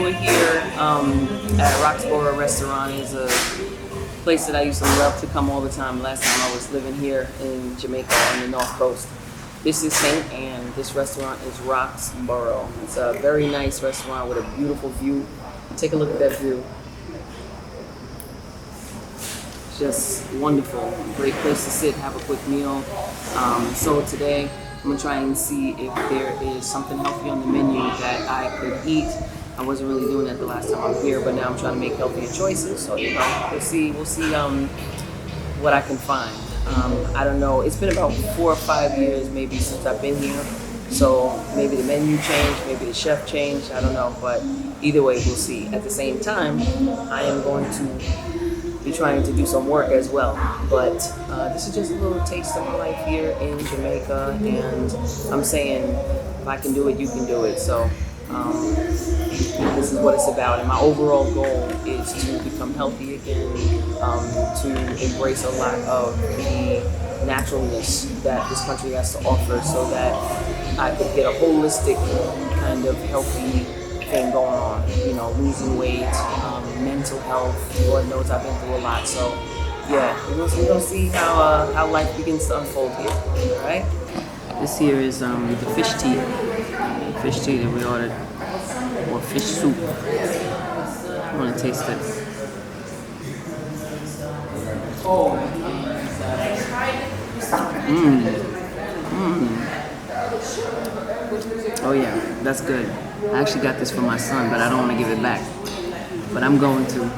we're here at Roxborough Restaurant. Is a place that I used to love to come all the time. Last time I was living here in Jamaica on the North Coast. This is St. Anne. This restaurant is Roxborough. It's a very nice restaurant with a beautiful view. Take a look at that view. It's just wonderful. Great place to sit, have a quick meal. So today, I'm gonna try and see if there is something healthy on the menu that I could eat. I wasn't really doing that the last time I was here, but now I'm trying to make healthier choices. So we'll see what I can find. I don't know. It's been about 4 or 5 years maybe since I've been here. So maybe the menu changed, maybe the chef changed. I don't know, but either way, we'll see. At the same time, I am going to be trying to do some work as well, but this is just a little taste of my life here in Jamaica, and I'm saying if I can do it, you can do it. So this is what it's about, and my overall goal is to become healthy again, to embrace a lot of the naturalness that this country has to offer, so that I could get a holistic kind of healthy thing going on, you know, losing weight, mental health. Lord knows I've been through a lot, so yeah, we're gonna see how life begins to unfold here. All right. This here is the fish tea that we ordered, or fish soup. I want to taste it. Oh yeah, that's good. I actually got this for my son, but I don't want to give it back. But I'm going to.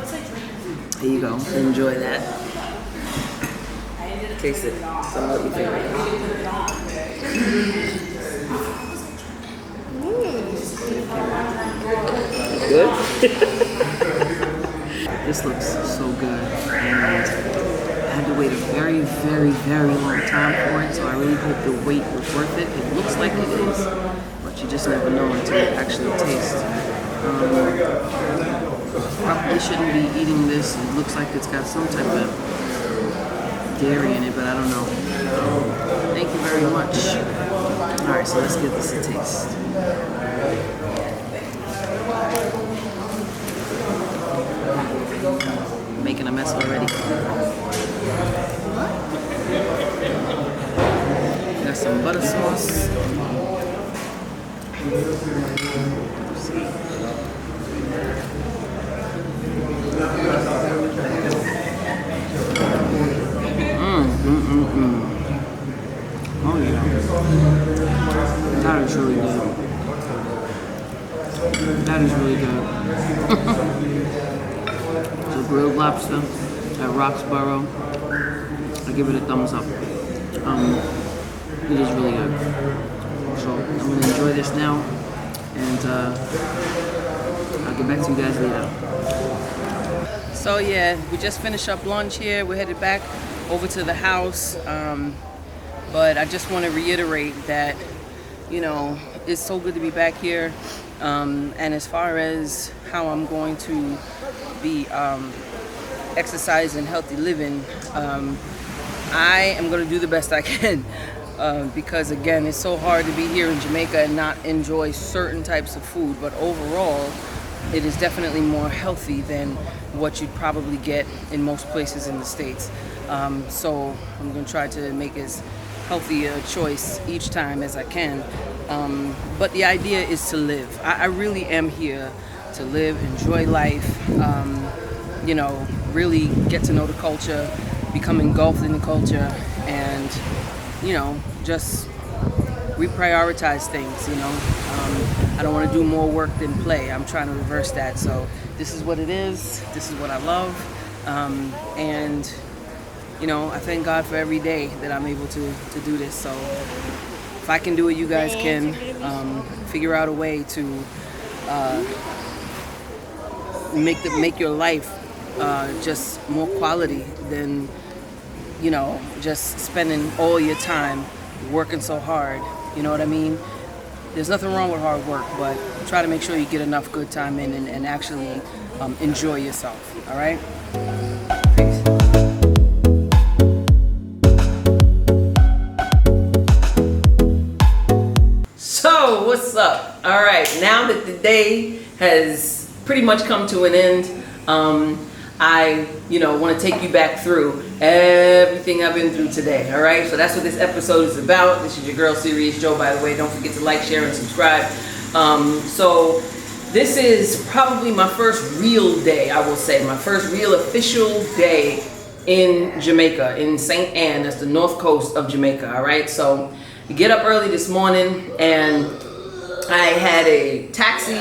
Here you go. Enjoy that. Taste it. Tell me what you think. Good? This looks so good. And I had to wait a very, very, very long time for it, so I really hope the wait was worth it. It looks like it is, but you just never know until you actually taste. Probably shouldn't be eating this. It looks like it's got some type of dairy in it, but I don't know. Thank you very much. Alright, so let's give this a taste. Making a mess already. Got some butter sauce. Let's see. Oh yeah. That is really good. That is really good. So grilled lobster at Roxborough. I give it a thumbs up. It is really good. So I'm gonna enjoy this now, and I'll get back to you guys later. So yeah, we just finished up lunch here. We're headed back over to the house. But I just want to reiterate that, you know, it's so good to be back here. And as far as how I'm going to be exercising, healthy living, I am going to do the best I can. Because again, it's so hard to be here in Jamaica and not enjoy certain types of food. But overall, it is definitely more healthy than what you'd probably get in most places in the States. So I'm going to try to make as healthy a choice each time as I can. But the idea is to live. I really am here to live, enjoy life, you know, really get to know the culture, become engulfed in the culture, and, you know, just reprioritize things, you know. I don't want to do more work than play. I'm trying to reverse that. So this is what it is. This is what I love. And, you know, I thank God for every day that I'm able to do this. So if I can do it, you guys can. Figure out a way to make your life just more quality than, you know, just spending all your time working so hard. You know what I mean? There's nothing wrong with hard work, but try to make sure you get enough good time in and actually enjoy yourself. All right? Peace. So, what's up? All right, now that the day has pretty much come to an end. I want to take you back through everything I've been through today. All right, so that's what this episode is about. This is your girl, Serious Joe, by the way. Don't forget to like, share, and subscribe. So this is probably my first real day, I will say, my first real official day in Jamaica, in St. Ann. That's the north coast of Jamaica. All right, so you get up early this morning, and I had a taxi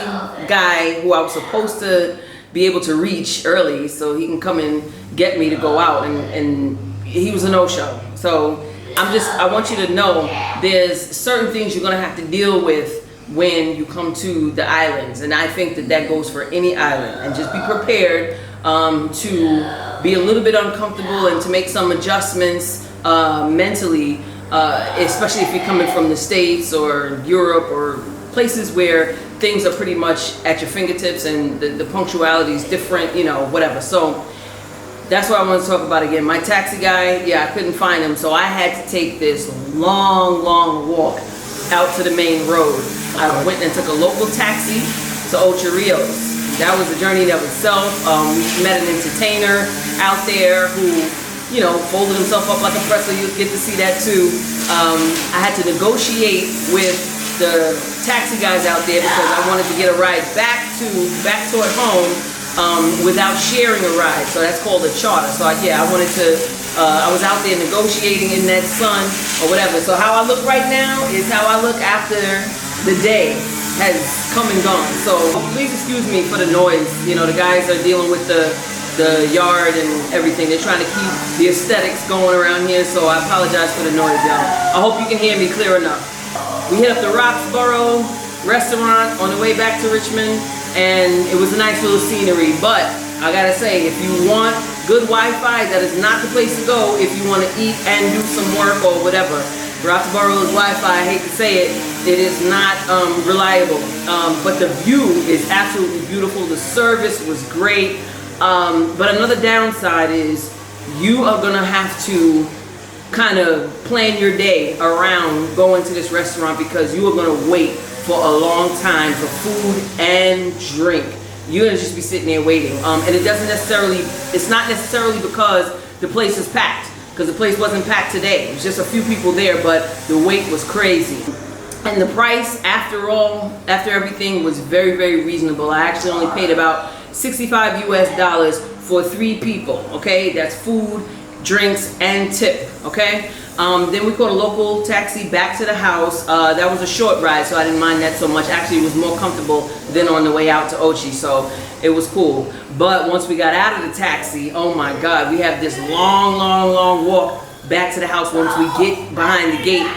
guy who I was supposed to be able to reach early so he can come and get me to go out, and he was a no-show. So I want you to know there's certain things you're gonna have to deal with when you come to the islands, and I think that goes for any island. And just be prepared to be a little bit uncomfortable and to make some adjustments mentally, especially if you're coming from the States or Europe or places where things are pretty much at your fingertips and the punctuality is different, whatever. So that's what I want to talk about again. My taxi guy, I couldn't find him, so I had to take this long walk out to the main road. I went and took a local taxi to Ocho Rios. That was a journey in of itself. We met an entertainer out there who, folded himself up like a pretzel. You'll get to see that too. I had to negotiate with the taxi guys out there because I wanted to get a ride back toward home without sharing a ride. So that's called a charter. So I wanted to, I was out there negotiating in that sun or whatever. So how I look right now is how I look after the day has come and gone. So please excuse me for the noise. The guys are dealing with the yard and everything. They're trying to keep the aesthetics going around here. So I apologize for the noise, y'all. I hope you can hear me clear enough. We hit up the Roxborough Restaurant on the way back to Richmond, and it was a nice little scenery. But I gotta say, if you want good Wi-Fi, that is not the place to go if you want to eat and do some work or whatever. Roxborough's Wi-Fi, I hate to say it, it is not reliable. But the view is absolutely beautiful. The service was great. But another downside is you are gonna have to kind of plan your day around going to this restaurant because you are going to wait for a long time for food and drink. You're going to just be sitting there waiting. And it's not necessarily because the place is packed, because the place wasn't packed today. It was just a few people there, but the wait was crazy. And the price, after everything, was very, very reasonable. I actually only paid about $65 US for 3 people, okay? That's food, drinks, and tip, okay? Then we caught a local taxi back to the house. That was a short ride, so I didn't mind that so much. Actually, it was more comfortable than on the way out to Ochi, so it was cool. But once we got out of the taxi, oh my God, we have this long walk back to the house once we get behind the gate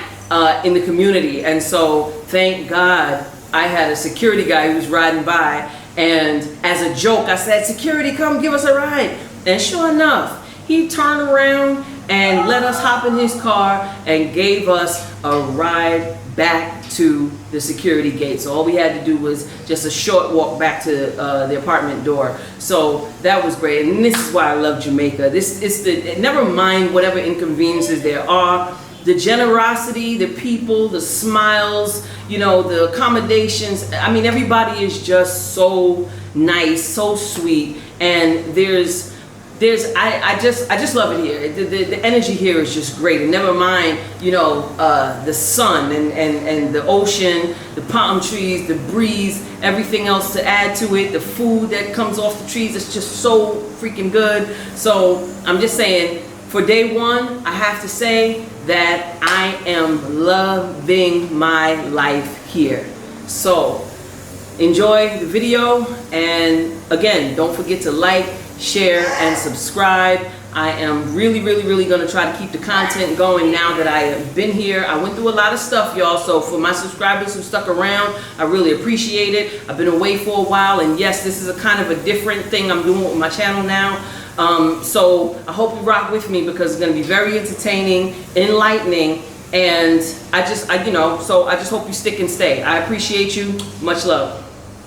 in the community. And so, thank God, I had a security guy who was riding by, and as a joke, I said, "Security, come give us a ride." And sure enough, he turned around and let us hop in his car and gave us a ride back to the security gate. So all we had to do was just a short walk back to the apartment door. So that was great. And this is why I love Jamaica. Never mind whatever inconveniences there are, the generosity, the people, the smiles, the accommodations. I mean, everybody is just so nice, so sweet, and I just love it here. The energy here is just great. And never mind, the sun and the ocean, the palm trees, the breeze, everything else to add to it, the food that comes off the trees, it's just so freaking good. So I'm just saying, for day one, I have to say that I am loving my life here. So enjoy the video, and again, don't forget to like, share, and subscribe. I am really going to try to keep the content going now that I have been here. I went through a lot of stuff, y'all, so for my subscribers who stuck around, I really appreciate it. I've been away for a while, and yes, this is a kind of a different thing I'm doing with my channel now. So I hope you rock with me because it's going to be very entertaining, enlightening, and I just hope you stick and stay. I appreciate you. Much love.